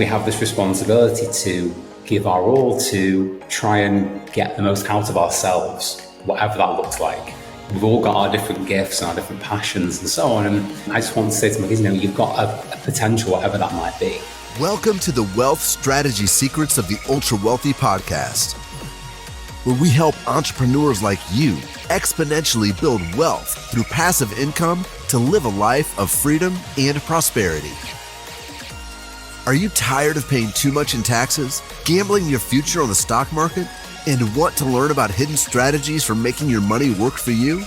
We have this responsibility to give our all to try and get the most out of ourselves, whatever that looks like. We've all got our different gifts and our different passions and so on. And I just want to say to my kids, you've got a potential, whatever that might be. Welcome to the Wealth Strategy Secrets of the Ultra Wealthy podcast, where we help entrepreneurs like you exponentially build wealth through passive income to live a life of freedom and prosperity. Are you tired of paying too much in taxes, gambling your future on the stock market, and want to learn about hidden strategies for making your money work for you?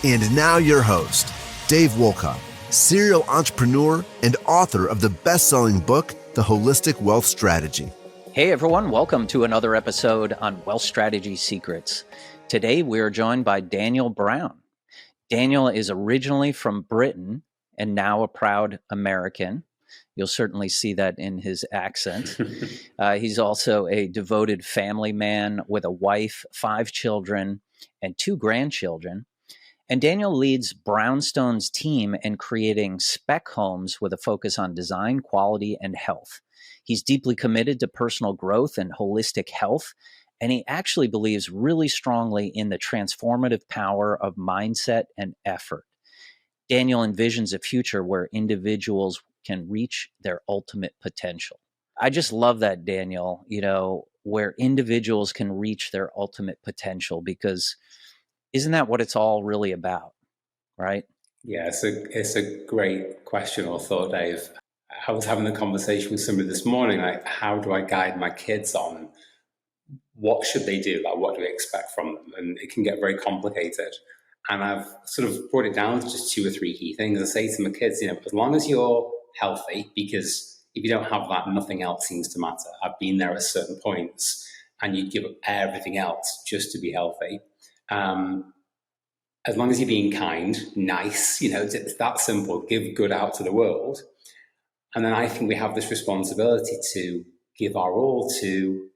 And now your host, Dave Wolcott, serial entrepreneur and author of the best-selling book, The Holistic Wealth Strategy. Hey everyone, welcome to another episode on Wealth Strategy Secrets. Today we are joined by Daniel Brown. Daniel is originally from Britain and now a proud American. You'll certainly see that in his accent. He's also a devoted family man with a wife, 5 children, and 2 grandchildren. And Daniel leads Brownstone's team in creating spec homes with a focus on design, quality, and health. He's deeply committed to personal growth and holistic health, and he actually believes really strongly in the transformative power of mindset and effort. Daniel envisions a future where individuals can reach their ultimate potential. I just love that, Daniel, where individuals can reach their ultimate potential, because isn't that what it's all really about, right? Yeah, it's a great question or thought, Dave. I was having a conversation with somebody this morning, like, how do I guide my kids on what should they do? Like, what do we expect from them? And it can get very complicated. And I've sort of brought it down to just 2 or 3 key things. I say to my kids, as long as you're healthy, because if you don't have that, nothing else seems to matter. I've been there at certain points, and you'd give up everything else just to be healthy. As long as you're being kind, nice, it's that simple. Give good out to the world. And then I think we have this responsibility to give our all to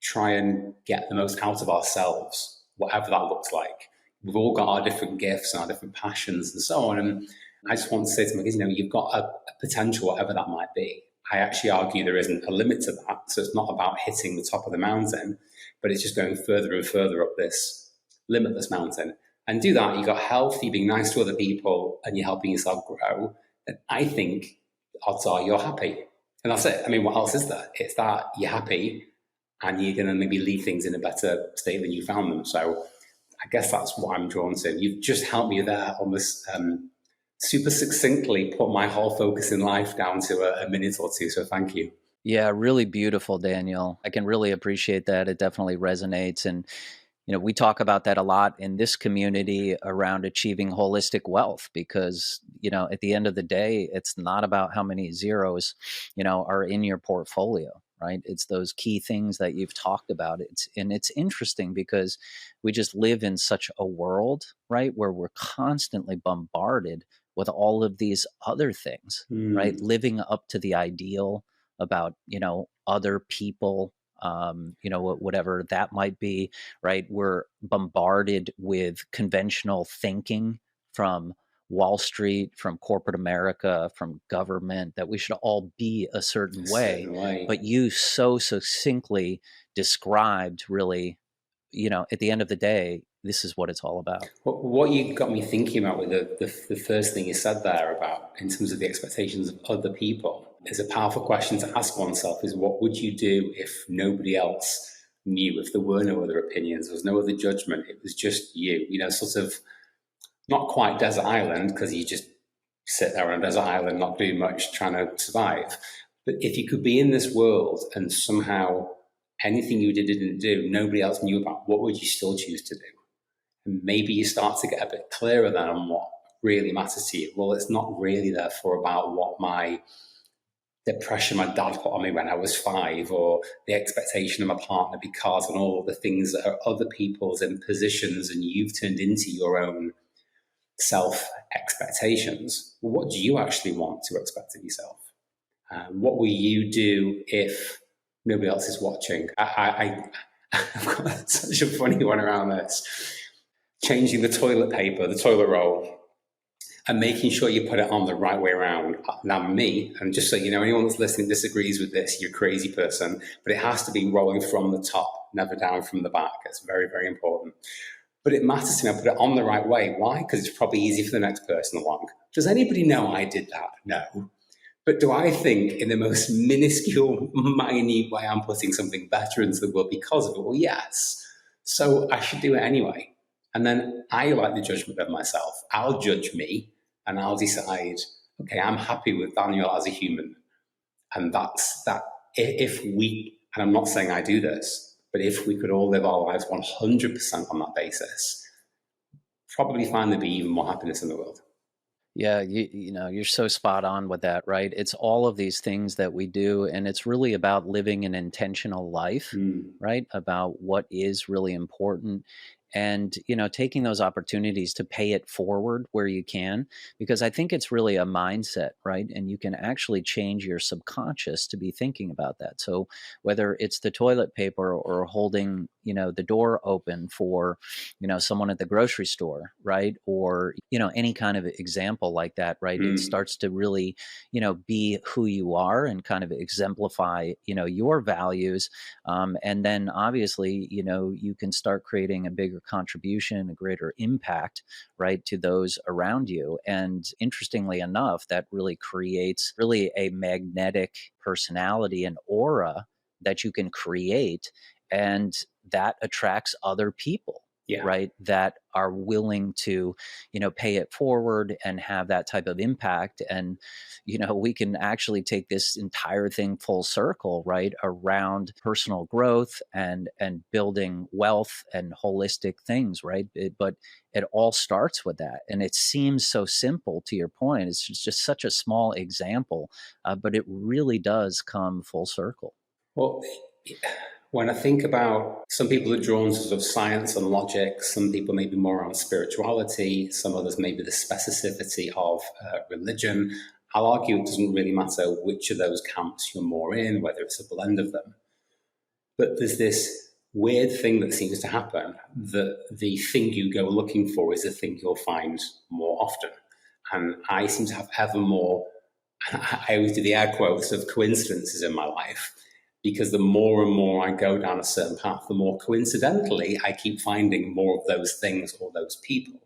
try and get the most out of ourselves, whatever that looks like. We've all got our different gifts and our different passions and so on. And I just want to say to my kids, you've got a potential, whatever that might be. I actually argue there isn't a limit to that. So it's not about hitting the top of the mountain, but it's just going further and further up this limitless mountain. And do that, you've got health, you're being nice to other people, and you're helping yourself grow. And I think odds are you're happy. And that's it. I mean, what else is there? It's that you're happy and you're going to maybe leave things in a better state than you found them. So I guess that's what I'm drawn to. You've just helped me there on this super succinctly put my whole focus in life down to a minute or two. So thank you. Yeah, really beautiful, Daniel. I can really appreciate that. It definitely resonates. And, we talk about that a lot in this community around achieving holistic wealth, because, at the end of the day, it's not about how many zeros, are in your portfolio, right? It's those key things that you've talked about. It's interesting because we just live in such a world, right, where we're constantly bombarded with all of these other things, right? Living up to the ideal about, other people, whatever that might be, right? We're bombarded with conventional thinking from Wall Street, from corporate America, from government, that we should all be a certain way. But you so succinctly described really, at the end of the day, this is what it's all about. What you got me thinking about with the first thing you said there about in terms of the expectations of other people is a powerful question to ask oneself, is what would you do if nobody else knew, if there were no other opinions, there was no other judgment, it was just you, sort of not quite desert island, because you just sit there on a desert island, not do much, trying to survive. But if you could be in this world and somehow anything you didn't do, nobody else knew about, what would you still choose to do? And maybe you start to get a bit clearer then on what really matters to you. Well, it's not really therefore about what the pressure my dad put on me when I was 5, or the expectation of my partner, because and all the things that are other people's impositions and you've turned into your own self-expectations. What do you actually want to expect of yourself? What will you do if nobody else is watching? I've got such a funny one around this. Changing the toilet paper, the toilet roll. and making sure you put it on the right way around. Now, me, and just so you know, anyone that's listening disagrees with this, you're a crazy person, but it has to be rolling from the top, never down from the back. It's very, very important. But it matters to me. I put it on the right way. Why? Because it's probably easy for the next person along. Does anybody know I did that? No. But do I think in the most minuscule, minute way I'm putting something better into the world because of it? Well, yes. So I should do it anyway. And then I like the judgment of myself. I'll judge me and I'll decide, okay, I'm happy with Daniel as a human. And that's that. If we, and I'm not saying I do this, but if we could all live our lives 100% on that basis, probably find there'd be even more happiness in the world. Yeah, you know, you're so spot on with that, right? It's all of these things that we do, and it's really about living an intentional life, right? About what is really important. And, you know, taking those opportunities to pay it forward where you can, because I think it's really a mindset, right? And you can actually change your subconscious to be thinking about that. So whether it's the toilet paper or holding, you know, the door open for, you know, someone at the grocery store, right? Or, you know, any kind of example like that, right? It starts to really, you know, be who you are and kind of exemplify, you know, your values. And then obviously, you know, you can start creating a bigger contribution, a greater impact, right, to those around you. And interestingly enough, that really creates really a magnetic personality and aura that you can create, and that attracts other people. Yeah. Right, that are willing to, you know, pay it forward and have that type of impact. And, you know, we can actually take this entire thing full circle, right, around personal growth and building wealth and holistic things, right? But it all starts with that, and it seems so simple. To your point, it's just such a small example, but it really does come full circle. Well, when I think about, some people are drawn to sort of science and logic, some people may be more on spirituality, some others maybe the specificity of religion. I'll argue it doesn't really matter which of those camps you're more in, whether it's a blend of them. But there's this weird thing that seems to happen, that the thing you go looking for is the thing you'll find more often. And I seem to have ever more, I always do the air quotes, of coincidences in my life. Because the more and more I go down a certain path, the more coincidentally I keep finding more of those things or those people.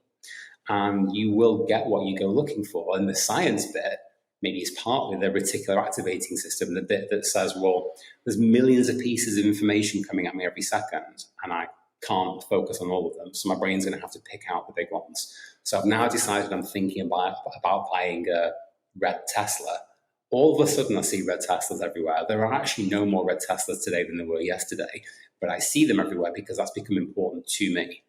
And you will get what you go looking for. And the science bit, maybe it's partly the reticular activating system, the bit that says, well, there's millions of pieces of information coming at me every second, and I can't focus on all of them. So my brain's going to have to pick out the big ones. So I've now decided I'm thinking about buying a red Tesla. All of a sudden, I see red Teslas everywhere. There are actually no more red Teslas today than there were yesterday, but I see them everywhere because that's become important to me.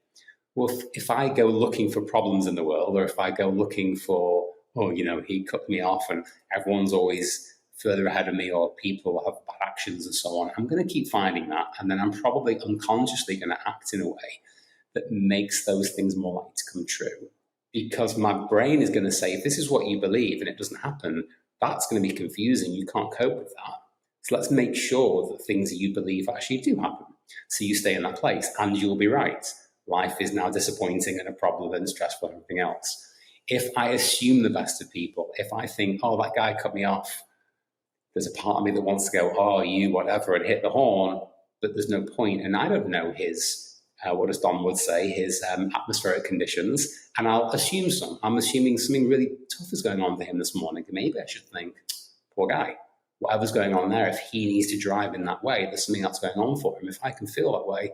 Well, if I go looking for problems in the world, or if I go looking for, oh, you know, he cut me off and everyone's always further ahead of me, or people have bad actions and so on, I'm going to keep finding that. And then I'm probably unconsciously going to act in a way that makes those things more likely to come true. Because my brain is going to say, if this is what you believe and it doesn't happen, that's going to be confusing. You can't cope with that. So let's make sure that things that you believe actually do happen. So you stay in that place and you'll be right. Life is now disappointing and a problem and stressful and everything else. If I assume the best of people, if I think, oh, that guy cut me off, there's a part of me that wants to go, oh, you, whatever, and hit the horn, but there's no point. And I don't know his, what as Don would say, his atmospheric conditions, and I'll assume some. I'm assuming something really tough is going on for him this morning. Maybe I should think, poor guy, whatever's going on there, if he needs to drive in that way, there's something that's going on for him. If I can feel that way,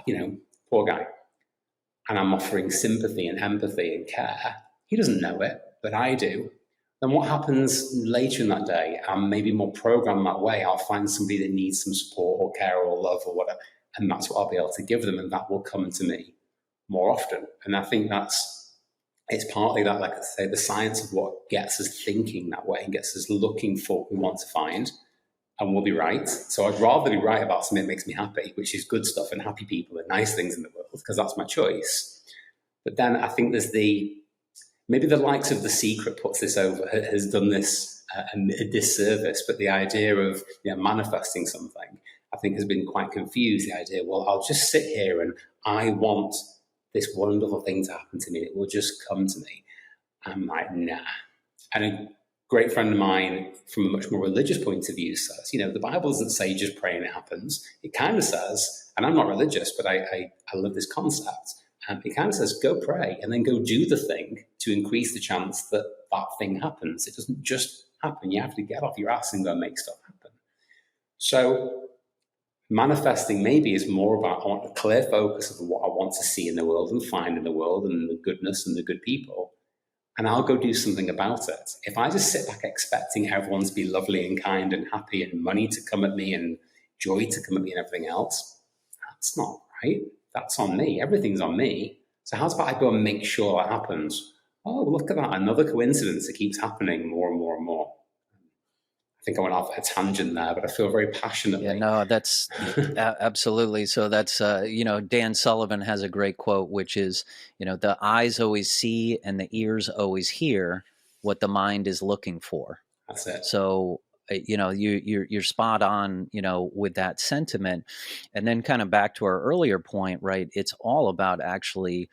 you know, poor guy. And I'm offering sympathy and empathy and care. He doesn't know it, but I do. Then what happens later in that day? I'm maybe more programmed that way. I'll find somebody that needs some support or care or love or whatever. And that's what I'll be able to give them, and that will come to me more often. And I think it's partly that, like I say, the science of what gets us thinking that way and gets us looking for what we want to find, and we'll be right. So I'd rather be right about something that makes me happy, which is good stuff and happy people and nice things in the world, because that's my choice. But then I think there's maybe the likes of The Secret puts this over, has done this a disservice, but the idea of manifesting something, I think, has been quite confused. The idea, well, I'll just sit here and I want this wonderful thing to happen to me. It will just come to me. I'm like, nah. And a great friend of mine from a much more religious point of view says, the Bible doesn't say just pray and it happens. It kind of says, and I'm not religious, but I love this concept. It kind of says, go pray and then go do the thing to increase the chance that that thing happens. It doesn't just happen. You have to get off your ass and go make stuff happen. So manifesting maybe is more about, I want a clear focus of what I want to see in the world and find in the world and the goodness and the good people. And I'll go do something about it. If I just sit back expecting everyone to be lovely and kind and happy and money to come at me and joy to come at me and everything else, that's not right. That's on me. Everything's on me. So how's about I go and make sure that happens? Oh, look at that. Another coincidence. It keeps happening more and more and more. I think I went off a tangent there, but I feel very passionately. Yeah, no, that's absolutely. So that's, Dan Sullivan has a great quote, which is, the eyes always see and the ears always hear what the mind is looking for. That's it. So, you're spot on, with that sentiment. And then kind of back to our earlier point, right? It's all about actually,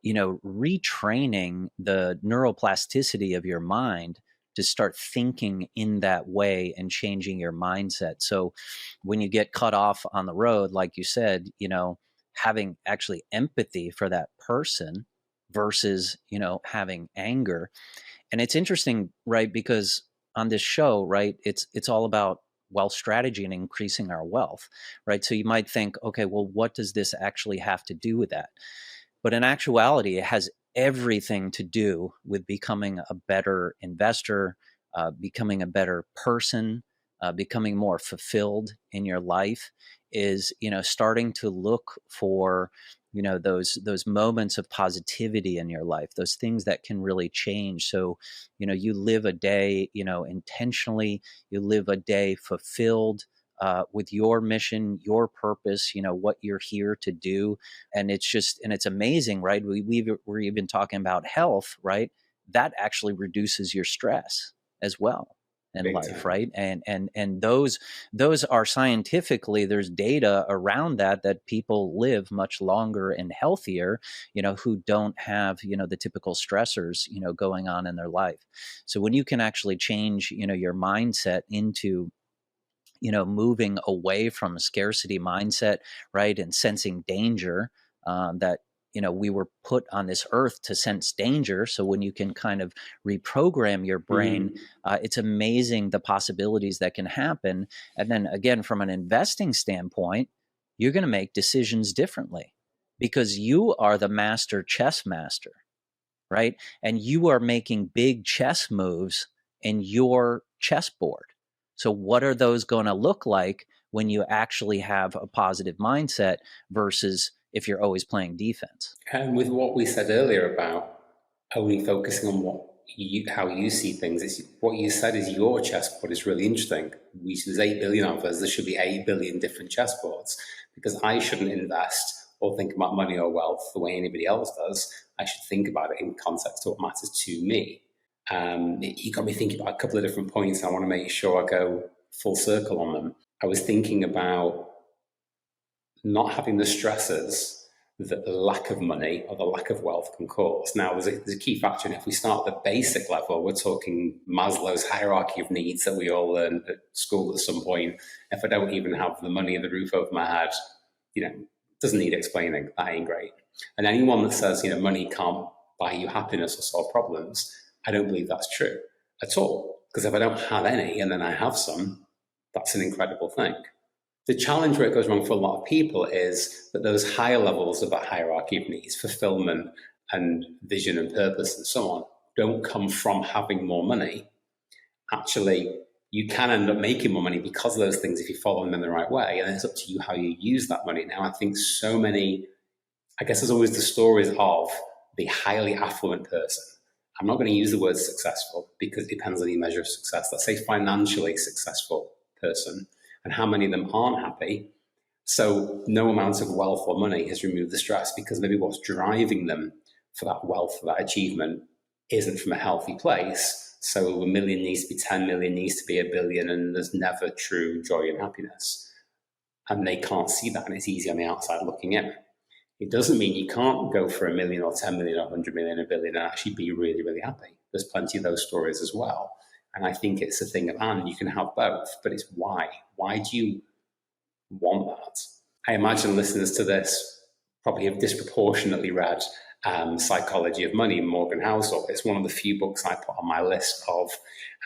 retraining the neuroplasticity of your mind to start thinking in that way and changing your mindset. So when you get cut off on the road, like you said, having actually empathy for that person versus, having anger. And it's interesting, right? Because on this show, right, it's all about wealth strategy and increasing our wealth, right? So you might think, okay, well, what does this actually have to do with that? But in actuality, it has everything to do with becoming a better investor, becoming a better person, becoming more fulfilled in your life, is, starting to look for, those moments of positivity in your life, those things that can really change. So, you live a day, intentionally, you live a day fulfilled, with your mission, your purpose, what you're here to do. And it's amazing, right? We're even talking about health, right? That actually reduces your stress as well in Big life, time. right? And those are scientifically, there's data around that people live much longer and healthier, who don't have, the typical stressors, going on in their life. So when you can actually change, your mindset into, moving away from a scarcity mindset, right? And sensing danger, that, we were put on this earth to sense danger. So when you can kind of reprogram your brain, it's amazing the possibilities that can happen. And then again, from an investing standpoint, you're going to make decisions differently because you are the master chess master, right? And you are making big chess moves in your chessboard. So what are those going to look like when you actually have a positive mindset versus if you're always playing defense? And with what we said earlier about only focusing on how you see things, it's what you said is your chessboard is really interesting. There's 8 billion of us. There should be 8 billion different chessboards, because I shouldn't invest or think about money or wealth the way anybody else does. I should think about it in context of what matters to me. You got me thinking about a couple of different points. I want to make sure I go full circle on them. I was thinking about not having the stresses that the lack of money or the lack of wealth can cause. Now, there's a key factor, and if we start at the basic level, we're talking Maslow's hierarchy of needs that we all learn at school at some point. If I don't even have the money and the roof over my head, doesn't need explaining. That ain't great. And anyone that says, money can't buy you happiness or solve problems, I don't believe that's true at all. Because if I don't have any and then I have some, that's an incredible thing. The challenge where it goes wrong for a lot of people is that those higher levels of that hierarchy of needs, fulfillment and vision and purpose and so on, don't come from having more money. Actually, you can end up making more money because of those things if you follow them in the right way. And it's up to you how you use that money. Now, I think I guess there's always the stories of the highly affluent person. I'm not going to use the word successful because it depends on the measure of success. Let's say financially successful person, and how many of them aren't happy. So no amount of wealth or money has removed the stress, because maybe what's driving them for that wealth, for that achievement, isn't from a healthy place. So 1 million needs to be 10 million, needs to be 1 billion, and there's never true joy and happiness. And they can't see that, and it's easy on the outside looking in. It doesn't mean you can't go for 1 million or 10 million or 100 million, 1 billion and actually be really, really happy. There's plenty of those stories as well. And I think it's a thing of, and you can have both, but it's why. Why do you want that? I imagine listeners to this probably have disproportionately read Psychology of Money, Morgan Housel. It's one of the few books I put on my list of,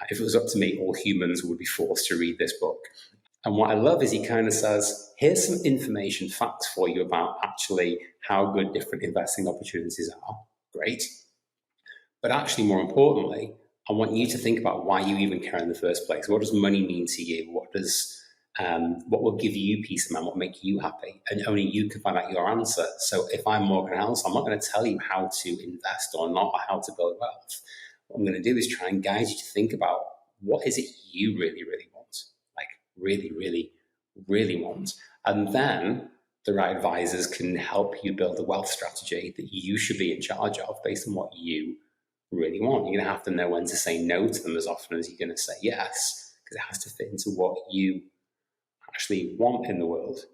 if it was up to me, all humans would be forced to read this book. And what I love is he kind of says, here's some information, facts for you about actually how good different investing opportunities are. Great. But actually, more importantly, I want you to think about why you even care in the first place. What does money mean to you? What will give you peace of mind? What will make you happy? And only you can find out your answer. So if I'm Morgan Housel, I'm not going to tell you how to invest or not, or how to build wealth. What I'm going to do is try and guide you to think about what is it you really, really want? Like really, really, really want. And then the right advisors can help you build a wealth strategy that you should be in charge of based on what you really want. You're going to have to know when to say no to them as often as you're going to say yes, because it has to fit into what you actually want in the world.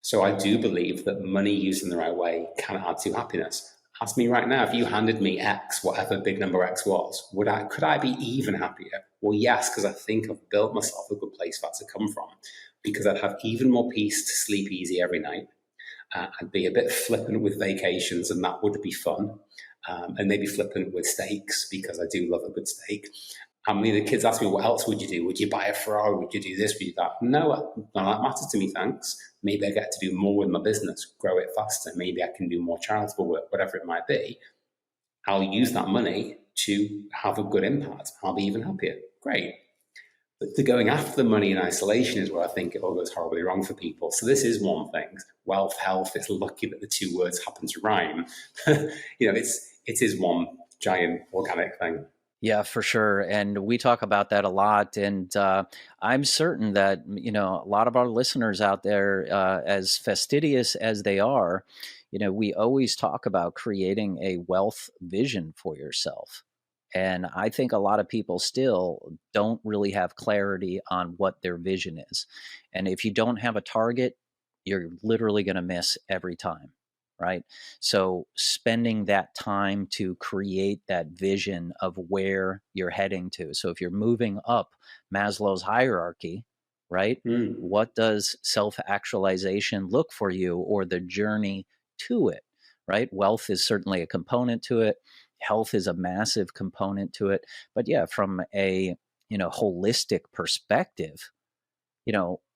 So I do believe that money used in the right way can add to happiness. Ask me right now, if you handed me X, whatever big number X was, could I be even happier? Well, yes, because I think I've built myself a good place for that to come from, because I'd have even more peace to sleep easy every night. I'd be a bit flippant with vacations, and that would be fun. And maybe flippant with steaks, because I do love a good steak. The kids ask me, what else would you do? Would you buy a Ferrari? Would you do this? Would you do that? No, none of that matters to me, thanks. Maybe I get to do more with my business, grow it faster. Maybe I can do more charitable work, whatever it might be. I'll use that money to have a good impact. I'll be even happier. Great. But the going after the money in isolation is where I think it all goes horribly wrong for people. So this is one thing. Wealth, health, it's lucky that the two words happen to rhyme. It is one giant organic thing. Yeah, for sure. And we talk about that a lot. And I'm certain that, a lot of our listeners out there, as fastidious as they are, we always talk about creating a wealth vision for yourself. And I think a lot of people still don't really have clarity on what their vision is. And if you don't have a target, you're literally going to miss every time. Right. So spending that time to create that vision of where you're heading to. So if you're moving up Maslow's hierarchy, right, what does self-actualization look for you, or the journey to it? Right. Wealth is certainly a component to it. Health is a massive component to it. But yeah, from a, holistic perspective,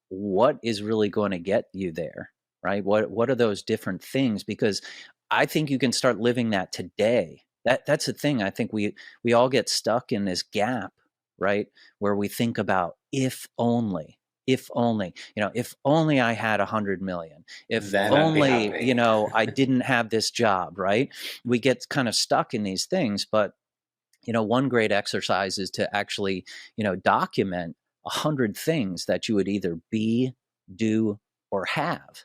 what is really going to get you there? Right? What are those different things? Because I think you can start living that today. That's the thing. I think we all get stuck in this gap, right? Where we think about if only, if only I had 100 million, if then only, I didn't have this job, right? We get kind of stuck in these things. But, one great exercise is to actually, document 100 things that you would either be, do, or have.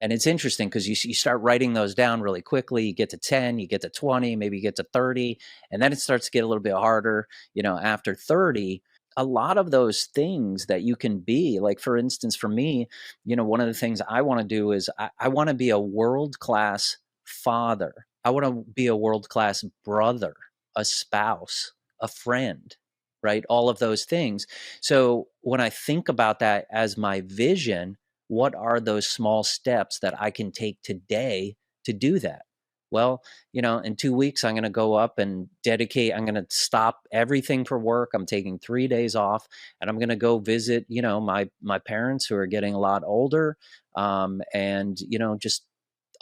And it's interesting because you start writing those down really quickly. You get to 10, you get to 20, maybe you get to 30, and then it starts to get a little bit harder. After 30, a lot of those things that you can be, like for instance, for me, one of the things I want to do is I want to be a world-class father. I want to be a world-class brother, a spouse, a friend, right? All of those things. So when I think about that as my vision, what are those small steps that I can take today to do that? Well, in 2 weeks, I'm going to go up and I'm going to stop everything for work. I'm taking 3 days off, and I'm going to go visit, my parents who are getting a lot older, and, just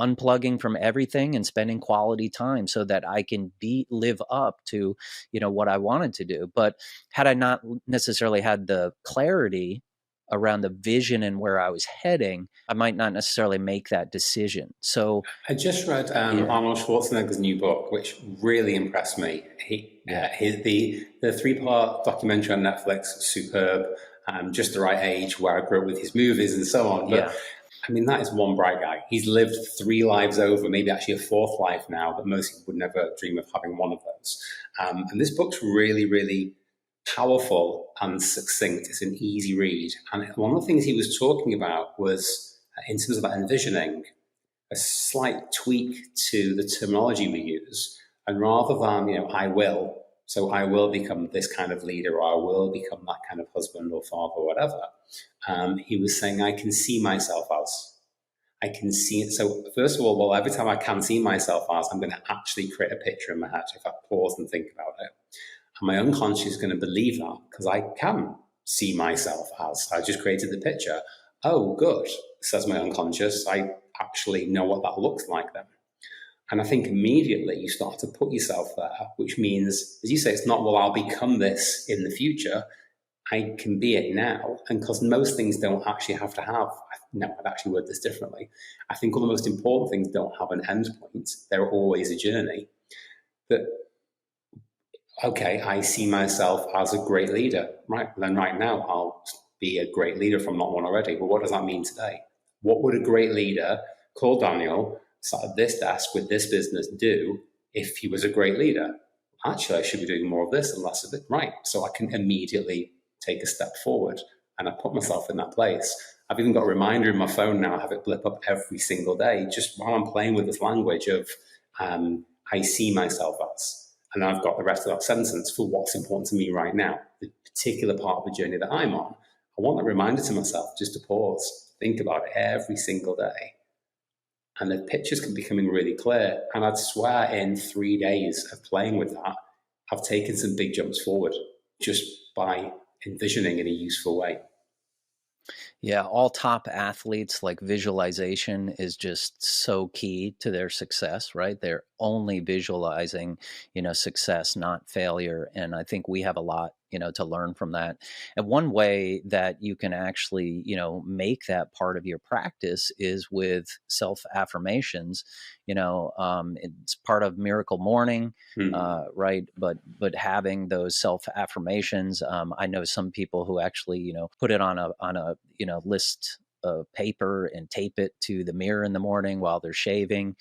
unplugging from everything and spending quality time so that I can live up to, what I wanted to do. But had I not necessarily had the clarity around the vision and where I was heading, I might not necessarily make that decision. So I just read Arnold Schwarzenegger's new book, which really impressed me. The 3-part documentary on Netflix, superb. Just the right age, where I grew up with his movies and so on. But that is one bright guy. He's lived 3 lives over, maybe actually a 4th life now, but most people would never dream of having one of those. And this book's really, really powerful and succinct. It's an easy read. And one of the things he was talking about was, in terms of that envisioning, a slight tweak to the terminology we use. And rather than, I will, so I will become this kind of leader, or I will become that kind of husband or father or whatever. He was saying, I can see myself as. I can see it. So first of all, well, every time I can see myself as, I'm going to actually create a picture in my head if I pause and think about it. And my unconscious is going to believe that because I can see myself as. I just created the picture. Oh, good, says my unconscious. I actually know what that looks like then. And I think immediately you start to put yourself there, which means, as you say, it's not, well, I'll become this in the future. I can be it now. And because most things don't actually have to have, no, I'd actually word this differently. I think all the most important things don't have an end point. They're always a journey. That, okay, I see myself as a great leader. Right, then right now I'll be a great leader if I'm not one already. But what does that mean today? What would a great leader called Daniel sat at this desk with this business do if he was a great leader? Actually, I should be doing more of this and less of it. Right, so I can immediately take a step forward, and I put myself in that place. I've even got a reminder in my phone now. I have it blip up every single day, just while I'm playing with this language of I see myself as. And then I've got the rest of that sentence for what's important to me right now, the particular part of the journey that I'm on. I want that reminder to myself just to pause, think about it every single day. And the pictures can be becoming really clear. And I'd swear in 3 days of playing with that, I've taken some big jumps forward just by envisioning in a useful way. Yeah, all top athletes, like visualization is just so key to their success, right? They're only visualizing, success, not failure. And I think we have a lot, to learn from that. And one way that you can actually, make that part of your practice is with self-affirmations. It's part of Miracle Morning, right? But having those self-affirmations, I know some people who actually, put it on a list of paper and tape it to the mirror in the morning while they're shaving,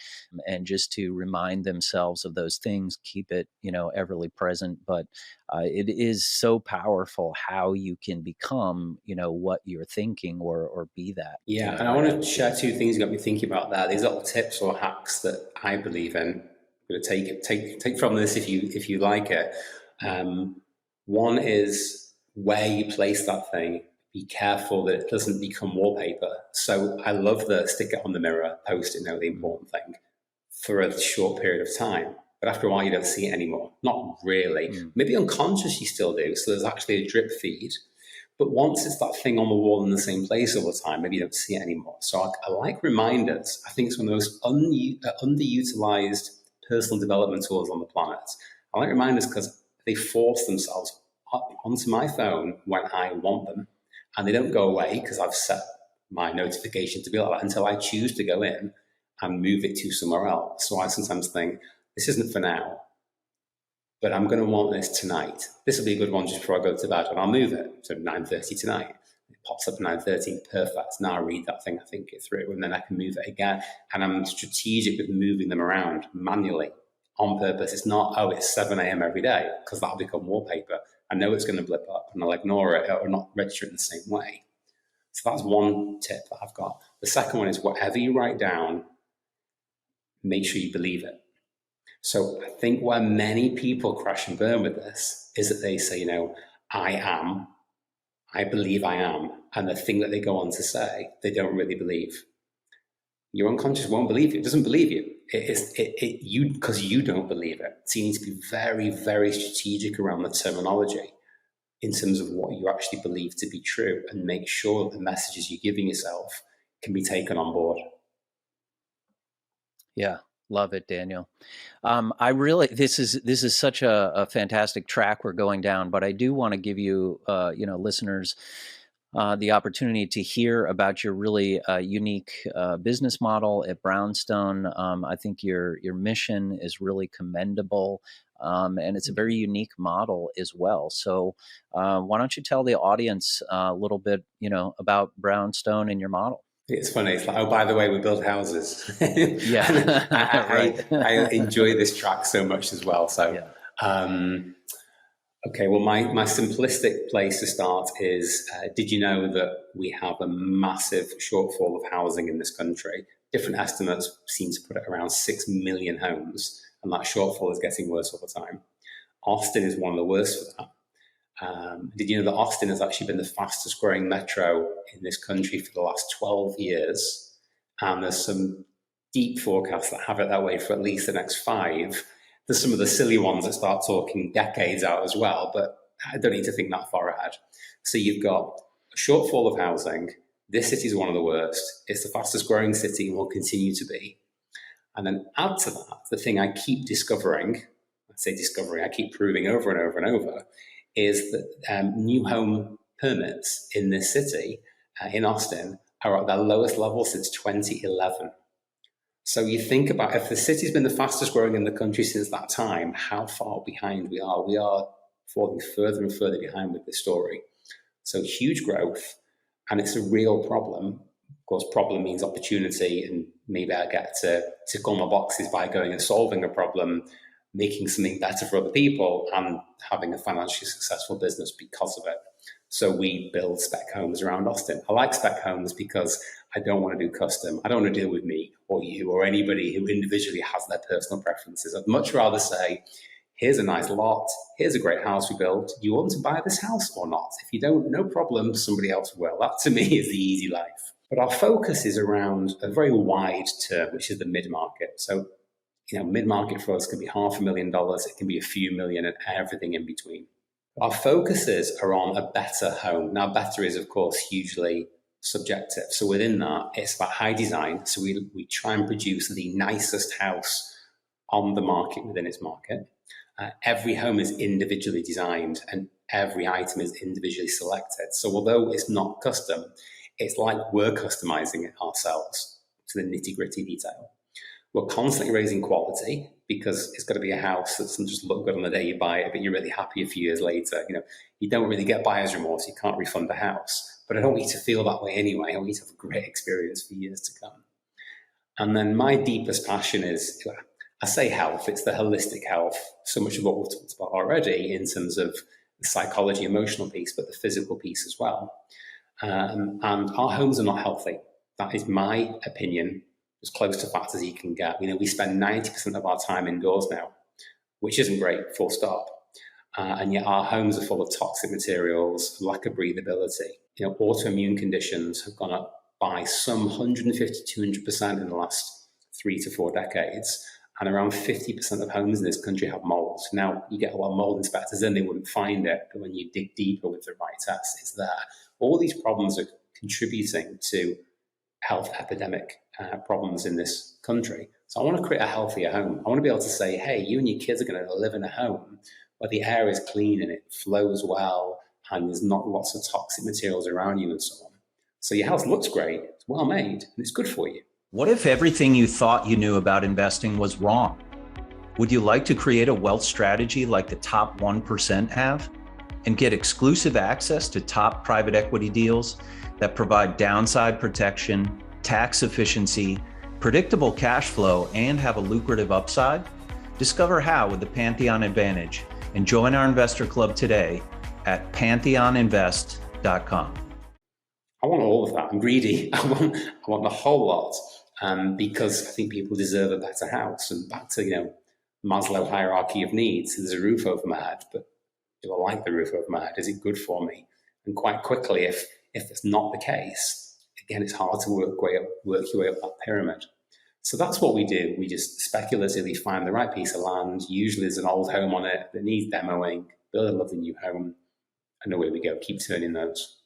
and just to remind themselves of those things, keep it, everly present. But it is so powerful how you can become, what you're thinking or be that. Yeah. And I want to share two things you got me thinking about that. These little tips or hacks that I believe in. I'm going to take from this if you like it. One is where you place that thing. Be careful that it doesn't become wallpaper. So I love the stick it on the mirror, post-it note, the important thing, for a short period of time. But after a while, you don't see it anymore. Not really. Maybe unconscious you still do. So there's actually a drip feed. But once it's that thing on the wall in the same place all the time, maybe you don't see it anymore. So I like reminders. I think it's one of the most underutilized personal development tools on the planet. I like reminders because they force themselves up onto my phone when I want them. And they don't go away because I've set my notification to be like that until I choose to go in and move it to somewhere else. So I sometimes think, this isn't for now, but I'm going to want this tonight. This will be a good one just before I go to bed, and I'll move it. So 9:30 tonight. It pops up at 9:30, perfect. Now I read that thing, I think it through, and then I can move it again. And I'm strategic with moving them around manually on purpose. It's not, it's 7 a.m. every day, because that'll become wallpaper. I know it's going to blip up and I'll ignore it or not register it in the same way. So that's one tip that I've got. The second one is whatever you write down, make sure you believe it. So I think where many people crash and burn with this is that they say, I am, I believe I am. And the thing that they go on to say, they don't really believe. Your unconscious won't believe you. It doesn't believe you. Because you don't believe it. So you need to be very, very strategic around the terminology in terms of what you actually believe to be true, and make sure that the messages you're giving yourself can be taken on board. Yeah. Love it, Daniel. This is such a fantastic track we're going down, but I do want to give you, listeners, the opportunity to hear about your really unique business model at Brownstone. I think your mission is really commendable, and it's a very unique model as well. So why don't you tell the audience a little bit, about Brownstone and your model? It's funny. It's like, by the way, we build houses. Yeah. I enjoy this track so much as well. So, okay, well, my simplistic place to start is, did you know that we have a massive shortfall of housing in this country? different estimates seem to put it around 6 million homes, and that shortfall is getting worse all the time. Austin is one of the worst for that. Did you know that Austin has actually been the fastest growing metro in this country for the last 12 years? And there's some deep forecasts that have it that way for at least the next 5. There's some of the silly ones that start talking decades out as well, but I don't need to think that far ahead. So you've got a shortfall of housing. This city is one of the worst. It's the fastest growing city and will continue to be. And then add to that, the thing I keep discovering, I keep proving over and over and over, is that new home permits in this city, in Austin, are at their lowest level since 2011. So you think about, if the city's been the fastest growing in the country since that time, how far behind we are. We are falling further and further behind with this story. So huge growth, and it's a real problem. Of course, problem means opportunity, and maybe I get to tick all my boxes by going and solving a problem, making something better for other people, and having a financially successful business because of it. So we build spec homes around Austin. I like spec homes because I don't want to do custom. I don't want to deal with me or you or anybody who individually has their personal preferences. I'd much rather say, here's a nice lot, here's a great house we built. Do you want to buy this house or not? If you don't, no problem, somebody else will. That to me is the easy life. But our focus is around a very wide term, which is the mid-market. So, mid-market for us can be $500,000, it can be a few million, and everything in between. Our focuses are on a better home. Now, better is, of course, hugely subjective. So within that, it's about high design. So we try and produce the nicest house on the market within its market. Every home is individually designed and every item is individually selected. So although it's not custom, it's like we're customizing it ourselves to the nitty-gritty detail. We're constantly raising quality because it's got to be a house that doesn't just look good on the day you buy it, but you're really happy a few years later. You don't really get buyer's remorse. You can't refund the house. But I don't want you to feel that way anyway. I want you to have a great experience for years to come. And then my deepest passion is, I say health, it's the holistic health. So much of what we've talked about already in terms of the psychology, emotional piece, but the physical piece as well. And our homes are not healthy. That is my opinion, as close to fact as you can get. We spend 90% of our time indoors now, which isn't great, full stop. And yet our homes are full of toxic materials, lack of breathability. Autoimmune conditions have gone up by some 150 to 200% in the last 3 to 4 decades. And around 50% of homes in this country have mold. Now, you get a lot of mold inspectors in, they wouldn't find it, but when you dig deeper with the right test, it's there. All these problems are contributing to health epidemic problems in this country. So I want to create a healthier home. I want to be able to say, hey, you and your kids are going to live in a home where the air is clean and it flows well and there's not lots of toxic materials around you and so on. So your house looks great, it's well made, and it's good for you. What if everything you thought you knew about investing was wrong? Would you like to create a wealth strategy like the top 1% have and get exclusive access to top private equity deals that provide downside protection, tax efficiency, predictable cash flow, and have a lucrative upside? Discover how with the Pantheon Advantage and join our investor club today at pantheoninvest.com. I want all of that. I'm greedy. I want the whole lot. Because I think people deserve a better house. And back to, Maslow hierarchy of needs, there's a roof over my head, but do I like the roof over my head? Is it good for me? And quite quickly, if it's not the case, again, it's hard to work your way up that pyramid. So that's what we do. We just speculatively find the right piece of land. Usually there's an old home on it that needs demoing, build a lovely new home, and away we go, keep turning those.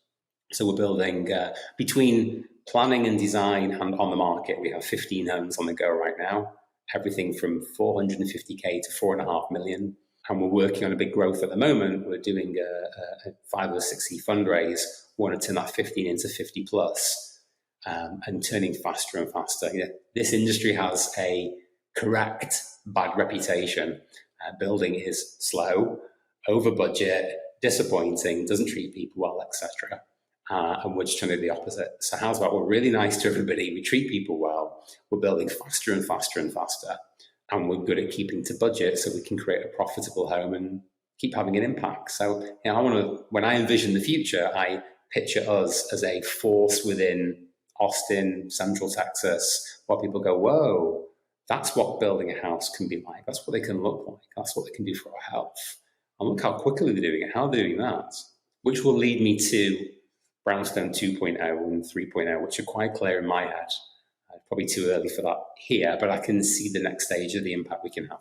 So we're building between planning and design and on the market. We have 15 homes on the go right now, everything from 450K to 4.5 million. And we're working on a big growth at the moment. We're doing a 5 or 6 fundraise. We want to turn that 15 into 50 plus and turning faster and faster. This industry has a correct bad reputation. Building is slow, over budget, disappointing, doesn't treat people well, etc. And we're just trying to do the opposite. So how's about we're really nice to everybody, we treat people well, we're building faster and faster and faster, and we're good at keeping to budget so we can create a profitable home and keep having an impact. So when I envision the future, I picture us as a force within Austin, Central Texas, where people go, whoa, that's what building a house can be like. That's what they can look like. That's what they can do for our health. And look how quickly they're doing it, how they're doing that, which will lead me to Brownstone 2.0 and 3.0, which are quite clear in my head. Probably too early for that here, but I can see the next stage of the impact we can have.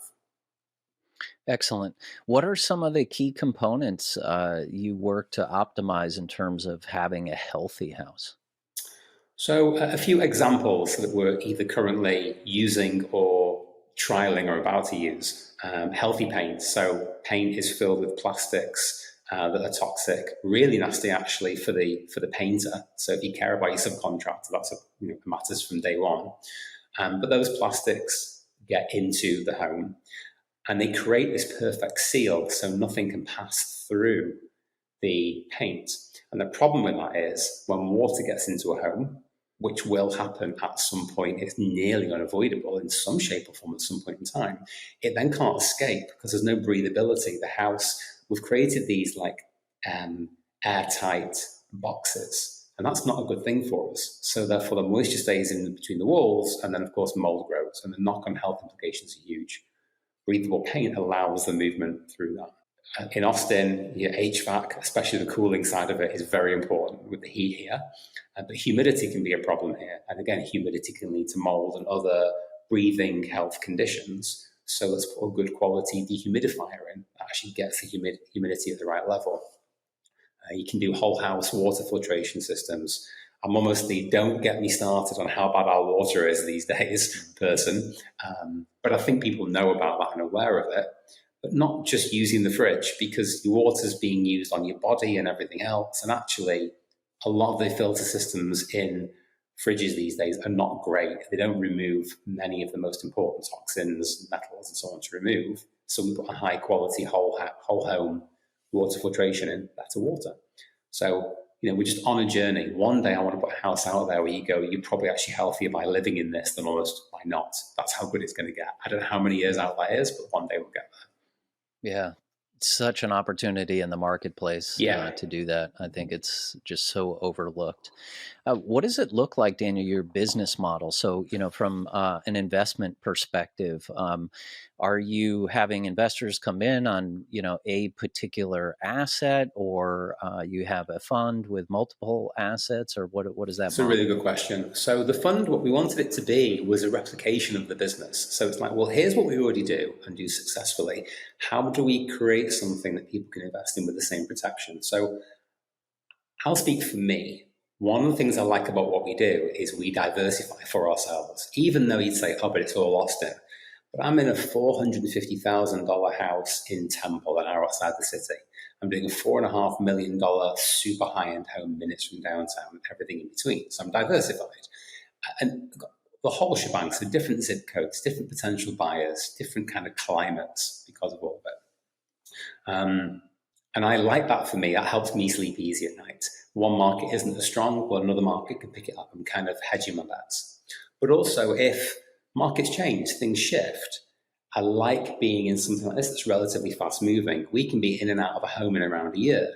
Excellent. What are some of the key components you work to optimize in terms of having a healthy house? So a few examples that we're either currently using or trialing or about to use. Healthy paint. So paint is filled with plastics that are toxic, really nasty actually for the painter. So if you care about your subcontractor, that's matters from day one. But those plastics get into the home and they create this perfect seal so nothing can pass through the paint. And the problem with that is when water gets into a home, which will happen at some point, it's nearly unavoidable in some shape or form at some point in time, it then can't escape because there's no breathability. The house, we've created these like airtight boxes, and that's not a good thing for us. So therefore the moisture stays in between the walls, and then of course mold grows, and the knock-on health implications are huge. Breathable paint allows the movement through that. In Austin, your HVAC, especially the cooling side of it, is very important with the heat here. But humidity can be a problem here. And again, humidity can lead to mold and other breathing health conditions. So let's put a good quality dehumidifier in that actually gets the humidity at the right level. You can do whole house water filtration systems. I'm almost the don't get me started on how bad our water is these days person. But I think people know about that and aware of it. But not just using the fridge, because your water's being used on your body and everything else. And actually, a lot of the filter systems in fridges these days are not great. They don't remove many of the most important toxins, metals, and so on to remove. So we put a high quality whole home water filtration in better water. So, we're just on a journey. One day I want to put a house out there where you go, you're probably actually healthier by living in this than almost by not. That's how good it's going to get. I don't know how many years out that is, but one day we'll get there. Yeah. Such an opportunity in the marketplace to do that. I think it's just so overlooked. What does it look like, Daniel, your business model? So, from an investment perspective, are you having investors come in on, a particular asset, or you have a fund with multiple assets, or what is that? It's a really good question. So the fund, what we wanted it to be was a replication of the business. So it's like, well, here's what we already do and do successfully. How do we create something that people can invest in with the same protection? So I'll speak for me. One of the things I like about what we do is we diversify for ourselves, even though you'd say, oh, but it's all Austin. But I'm in a $450,000 house in Temple, an hour outside the city. I'm doing a $4.5 million super high-end home minutes from downtown, everything in between. So I'm diversified. And the whole shebang, so different zip codes, different potential buyers, different kind of climates because of all of it. And I like that for me. That helps me sleep easy at night. One market isn't as strong, but another market can pick it up and kind of hedging my bets. But also, if markets change, things shift, I like being in something like this that's relatively fast moving. We can be in and out of a home in around a year.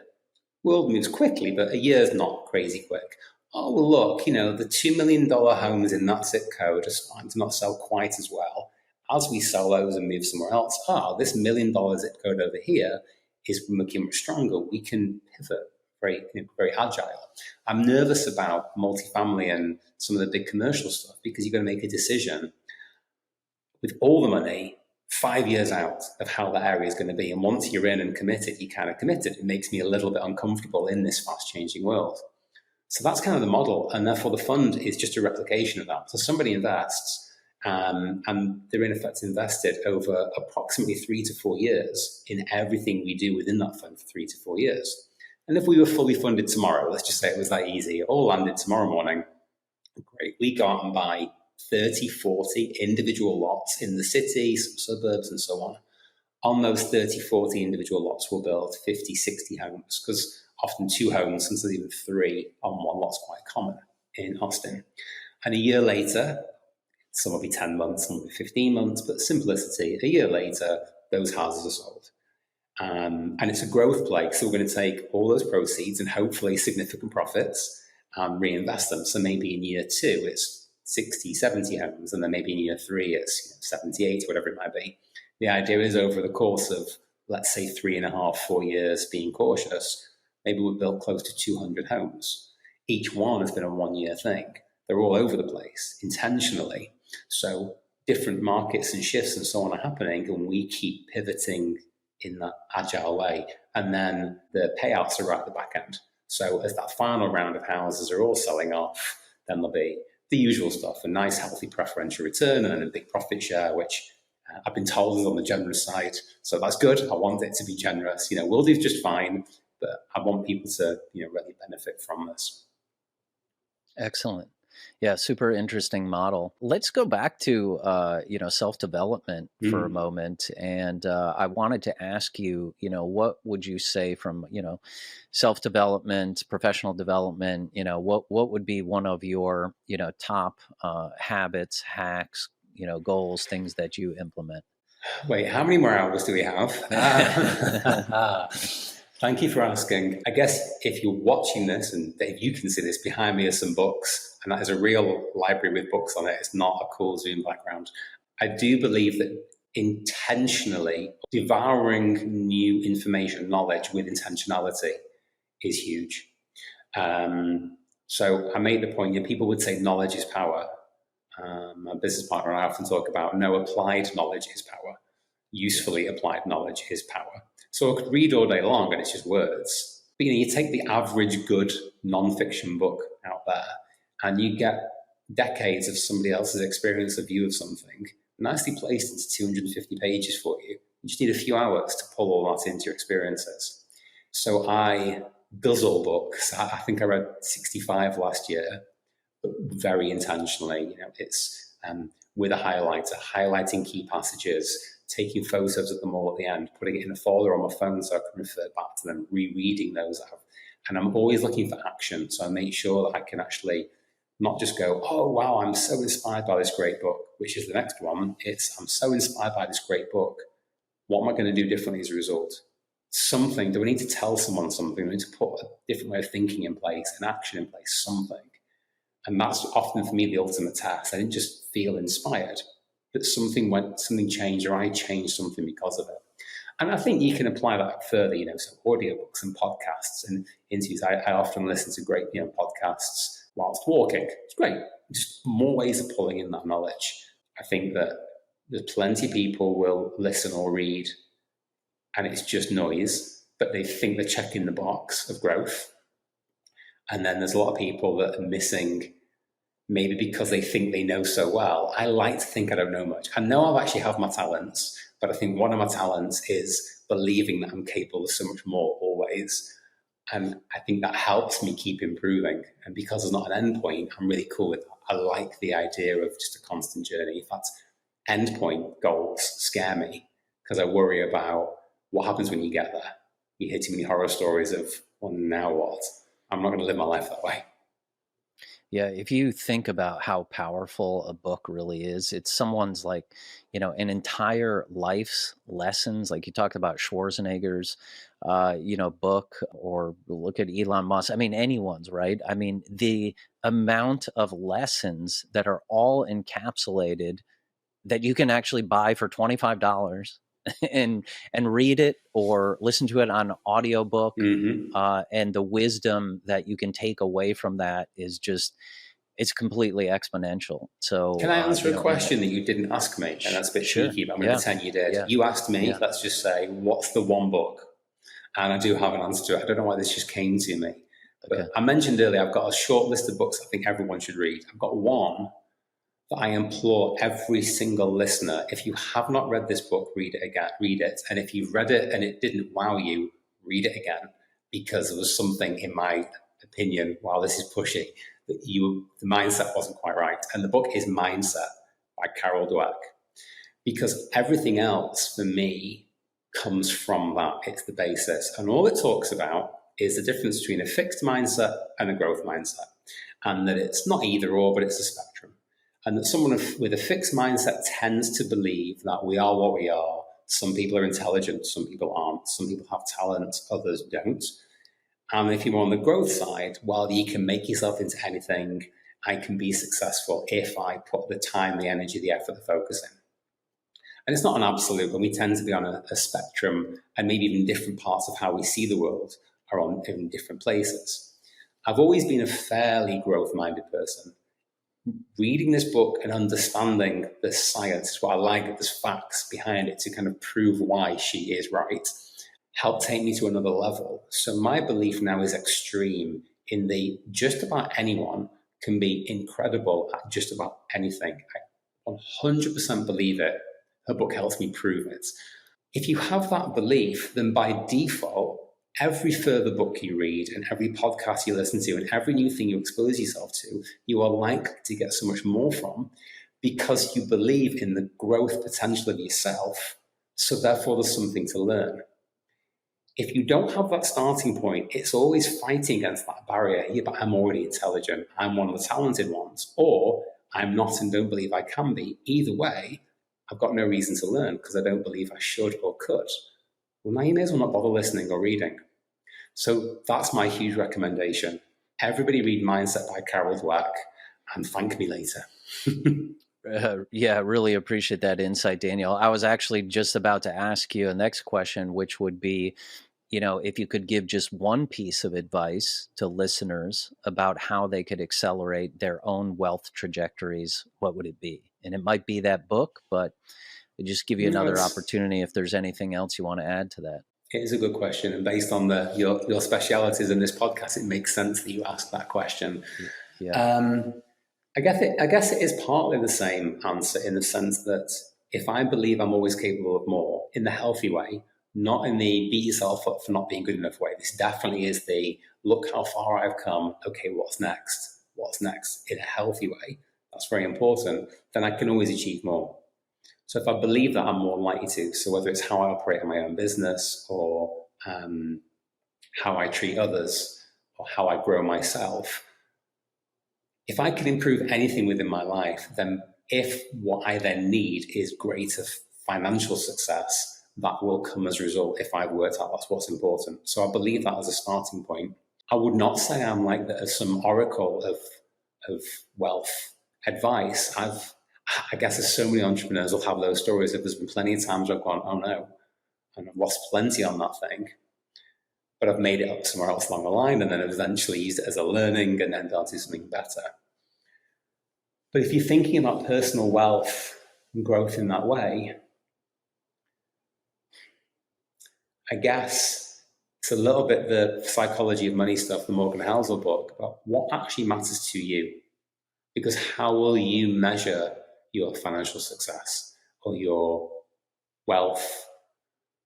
World moves quickly, but a year is not crazy quick. Oh, well, look, the $2 million homes in that zip code are starting to not sell quite as well. As we sell those and move somewhere else, this $1 million zip code over here is looking much stronger. We can pivot very agile. I'm nervous about multifamily and some of the big commercial stuff because you've got to make a decision with all the money 5 years out of how that area is going to be. And once you're in and committed, you kind of committed. It makes me a little bit uncomfortable in this fast changing world. So that's kind of the model. And therefore the fund is just a replication of that. So somebody invests and they're in effect invested over approximately 3 to 4 years in everything we do within that fund for 3 to 4 years. And if we were fully funded tomorrow, let's just say it was that easy, it all landed tomorrow morning, great. We go out and buy 30, 40 individual lots in the city, some suburbs and so on. On those 30, 40 individual lots, we'll build 50, 60 homes because often 2 homes, sometimes even 3 on one lot's quite common in Austin. And a year later, some will be 10 months, some will be 15 months, but simplicity, a year later, those houses are sold. And it's a growth play. So we're going to take all those proceeds and hopefully significant profits and reinvest them. So maybe in year 2, it's 60, 70 homes, and then maybe in year 3 it's 78, whatever it might be. The idea is over the course of, let's say, 3.5, 4 years being cautious, maybe we've built close to 200 homes. Each one has been a 1-year thing. They're all over the place intentionally. So different markets and shifts and so on are happening, and we keep pivoting in that agile way. And then the payouts are right at the back end. So as that final round of houses are all selling off, then there'll be the usual stuff, a nice, healthy preferential return and then a big profit share, which I've been told is on the generous side. So that's good. I want it to be generous. We'll do just fine, but I want people to, really benefit from this. Excellent. Yeah, super interesting model. Let's go back to self-development for a moment, and I wanted to ask you, what would you say from self-development, professional development? What would be one of your top habits, hacks, goals, things that you implement? Wait, how many more hours do we have? Thank you for asking. I guess if you're watching this, and Dave, you can see this, behind me are some books, and that is a real library with books on it. It's not a cool Zoom background. I do believe that intentionally devouring new information, knowledge with intentionality is huge. So I made the point, people would say knowledge is power. My business partner and I often talk about applied knowledge is power. Usefully applied knowledge is power. So I could read all day long and it's just words. But you take the average good non-fiction book out there and you get decades of somebody else's experience, a view of something, nicely placed into 250 pages for you. You just need a few hours to pull all that into your experiences. So I guzzle books. I think I read 65 last year, but very intentionally. It's with a highlighter, highlighting key passages, taking photos of them all at the end, putting it in a folder on my phone so I can refer back to them, rereading those out. And I'm always looking for action. So I make sure that I can actually not just go, oh, wow, I'm so inspired by this great book, which is the next one. I'm so inspired by this great book. What am I going to do differently as a result? Something, do I need to tell someone something? Do I need to put a different way of thinking in place, an action in place, something? And that's often for me the ultimate task. I didn't just feel inspired, but something changed, or I changed something because of it. And I think you can apply that further, so audiobooks and podcasts and interviews. I often listen to great, podcasts whilst walking. It's great. Just more ways of pulling in that knowledge. I think that there's plenty of people will listen or read and it's just noise, but they think they're checking the box of growth. And then there's a lot of people that are missing, maybe because they think they know so well. I like to think I don't know much. I know I've actually have my talents, but I think one of my talents is believing that I'm capable of so much more always. And I think that helps me keep improving. And because there's not an end point, I'm really cool with that. I like the idea of just a constant journey. In fact, end point goals scare me because I worry about what happens when you get there. You hear too many horror stories of, well, now what? I'm not going to live my life that way. Yeah, if you think about how powerful a book really is, it's someone's an entire life's lessons. Like you talked about Schwarzenegger's, book, or look at Elon Musk. I mean, anyone's, right? I mean, the amount of lessons that are all encapsulated that you can actually buy for $25 and read it or listen to it on audiobook. And the wisdom that you can take away from that is just, it's completely exponential. So can I answer a question that you didn't ask me? And that's a bit cheeky, but I'm going to pretend you did. You asked me, let's just say, what's the one book? And I do have an answer to it. I don't know why this just came to me. But I mentioned earlier, I've got a short list of books I think everyone should read. I've got one that I implore every single listener, if you have not read this book, read it again, read it. And if you've read it and it didn't wow you, read it again, because there was something, in my opinion, while this is pushy, that the mindset wasn't quite right. And the book is Mindset by Carol Dweck, because everything else for me comes from that. It's the basis. And all it talks about is the difference between a fixed mindset and a growth mindset. And that it's not either or, but it's a spectrum. And that someone with a fixed mindset tends to believe that we are what we are. Some people are intelligent, some people aren't. Some people have talent, others don't. And if you're on the growth side, well, you can make yourself into anything I can be successful if I put the time, the energy, the effort, the focus in. And it's not an absolute, and we tend to be on a spectrum, and maybe even different parts of how we see the world are on in different places. I've always been a fairly growth-minded person. Reading this book and understanding the science is what I like, there's facts behind it to kind of prove why she is right, helped take me to another level. So my belief now is extreme in the just about anyone can be incredible at just about anything. I 100% believe it. Her book helps me prove it. If you have that belief, then by default, every further book you read and every podcast you listen to and every new thing you expose yourself to, you are likely to get so much more from because you believe in the growth potential of yourself. So therefore, there's something to learn. If you don't have that starting point, it's always fighting against that barrier. Yeah, but I'm already intelligent. I'm one of the talented ones. Or I'm not and don't believe I can be. Either way, I've got no reason to learn because I don't believe I should or could. Well, now you may as well not bother listening or reading. So that's my huge recommendation. Everybody read Mindset by Carol Dweck and thank me later. Yeah, really appreciate that insight, Daniel. I was actually just about to ask you a next question, which would be, if you could give just one piece of advice to listeners about how they could accelerate their own wealth trajectories, what would it be? And it might be that book, but it just give you another opportunity if there's anything else you want to add to that. It is a good question. And based on your specialities in this podcast, it makes sense that you ask that question. Yeah. I guess it is partly the same answer in the sense that if I believe I'm always capable of more in the healthy way, not in the beat yourself up for not being good enough way. This definitely is the look how far I've come. Okay, what's next? What's next? In a healthy way. That's very important. Then I can always achieve more. So if I believe that, I'm more likely to. So whether it's how I operate in my own business or how I treat others or how I grow myself, if I can improve anything within my life, then if what I then need is greater financial success, that will come as a result if I've worked out that's what's important. So I believe that as a starting point. I would not say I'm like some oracle of wealth advice. I guess there's so many entrepreneurs will have those stories. If there's been plenty of times I've gone, oh no, and I've lost plenty on that thing, but I've made it up somewhere else along the line and then eventually used it as a learning and then done something better. But if you're thinking about personal wealth and growth in that way, I guess it's a little bit the psychology of money stuff, the Morgan Housel book, about what actually matters to you. Because how will you measure your financial success or your wealth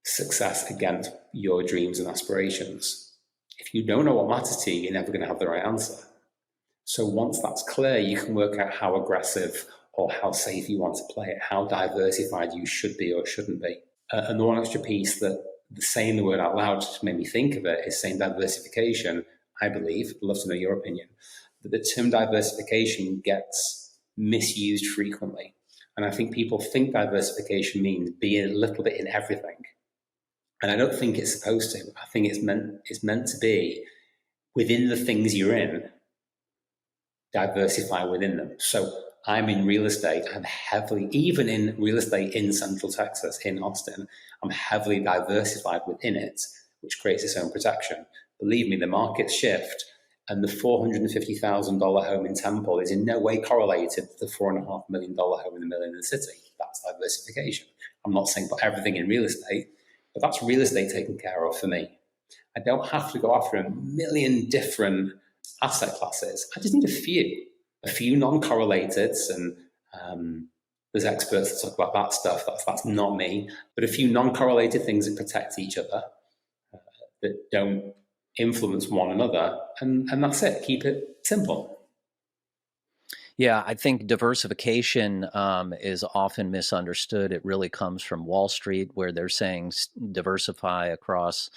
success against your dreams and aspirations? If you don't know what matters to you, you're never going to have the right answer. So once that's clear, you can work out how aggressive or how safe you want to play it, how diversified you should be or shouldn't be. And the one extra piece that saying the word out loud just made me think of it is saying diversification, I believe, I'd love to know your opinion, that the term diversification gets misused frequently. And I think people think diversification means being a little bit in everything. And I don't think it's supposed to. I think it's meant to be within the things you're in, diversify within them. So I'm in real estate. I'm heavily, even in real estate in Central Texas, in Austin, I'm heavily diversified within it, which creates its own protection. Believe me, the markets shift, and the $450,000 home in Temple is in no way correlated to the $4.5 million home in the middle of the city. That's diversification. I'm not saying put everything in real estate, but that's real estate taken care of for me. I don't have to go after a million different asset classes. I just need a few non-correlated, and there's experts that talk about that stuff. That's not me, but a few non-correlated things that protect each other, that don't influence one another, and that's it. Keep it simple. Yeah, I think diversification is often misunderstood. It really comes from Wall Street, where they're saying diversify across,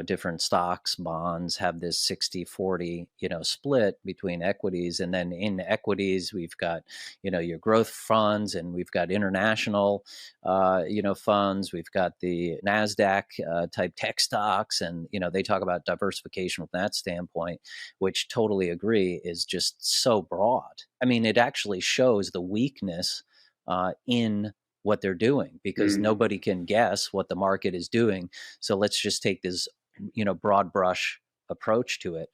different stocks, bonds, have this 60-40, split between equities. And then in equities, we've got, your growth funds, and we've got international, funds. We've got the NASDAQ type tech stocks. And, they talk about diversification from that standpoint, which totally agree is just so broad. I mean, it actually shows the weakness in what they're doing, because nobody can guess what the market is doing. So let's just take this, broad brush approach to it.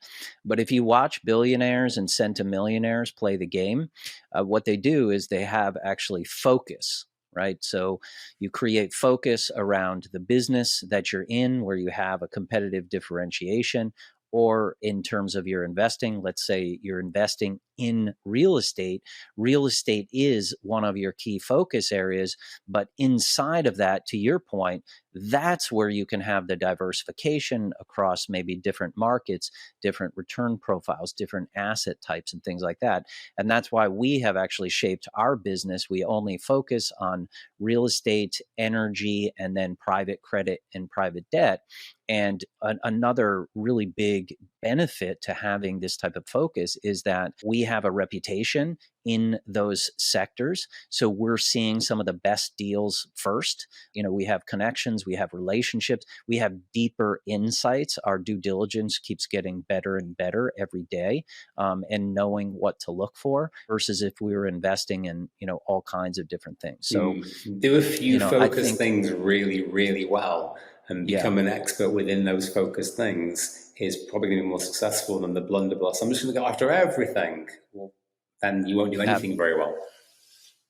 But if you watch billionaires and centimillionaires play the game, what they do is they have actually focus. Right. So you create focus around the business that you're in, where you have a competitive differentiation. Or in terms of your investing, let's say you're investing in real estate. Real estate is one of your key focus areas. But inside of that, to your point, that's where you can have the diversification across maybe different markets, different return profiles, different asset types, and things like that. And that's why we have actually shaped our business. We only focus on real estate, energy, and then private credit and private debt. And another really big benefit to having this type of focus is that we have a reputation in those sectors. So we're seeing some of the best deals first. We have connections, we have relationships, we have deeper insights. Our due diligence keeps getting better and better every day, and knowing what to look for, versus if we were investing in, all kinds of different things. So do a few focus things really, really well, and become an expert within those focused things is probably going to be more successful than the blunderbuss. I'm just going to go after everything. Well, then you won't do anything very well.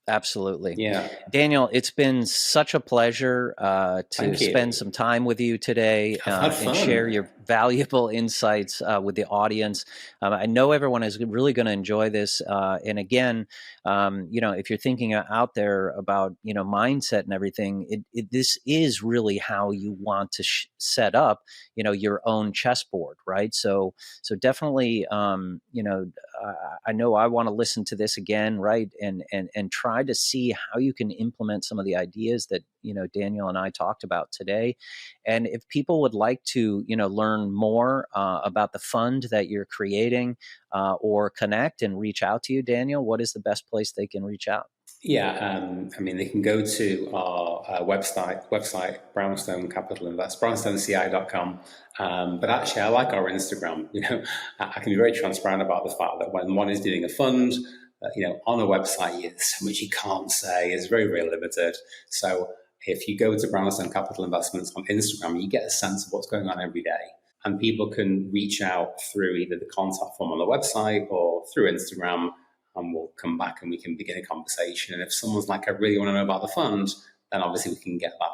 Absolutely. Yeah. Daniel, it's been such a pleasure to spend some time with you today and share your valuable insights with the audience. I know everyone is really going to enjoy this. And again, if you're thinking out there about, mindset and everything, this is really how you want to set up, your own chessboard, right? So definitely, I know I want to listen to this again, right? And try to see how you can implement some of the ideas that, Daniel and I talked about today. And if people would like to, learn more about the fund that you're creating or connect and reach out to you, Daniel, what is the best place they can reach out? Yeah, they can go to our website, Brownstone Capital Invest, brownstoneCI.com. But actually, I like our Instagram. I can be very transparent about the fact that when one is doing a fund, on a website, there's so much you can't say. It's very, very limited. So if you go to Brownstone Capital Investments on Instagram, you get a sense of what's going on every day. And people can reach out through either the contact form on the website or through Instagram, and we'll come back and we can begin a conversation. And if someone's like, I really want to know about the fund, then obviously we can get that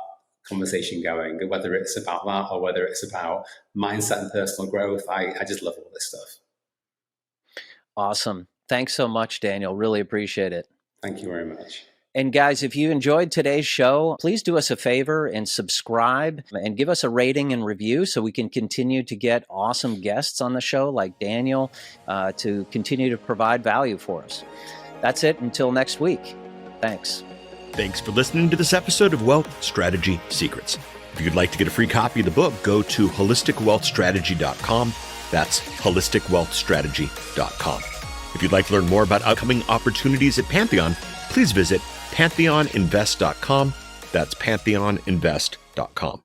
conversation going, whether it's about that or whether it's about mindset and personal growth. I just love all this stuff. Awesome. Thanks so much, Daniel. Really appreciate it. Thank you very much. And guys, if you enjoyed today's show, please do us a favor and subscribe and give us a rating and review so we can continue to get awesome guests on the show like Daniel to continue to provide value for us. That's it until next week. Thanks. Thanks for listening to this episode of Wealth Strategy Secrets. If you'd like to get a free copy of the book, go to holisticwealthstrategy.com. That's holisticwealthstrategy.com. If you'd like to learn more about upcoming opportunities at Pantheon, please visit pantheoninvest.com. That's pantheoninvest.com.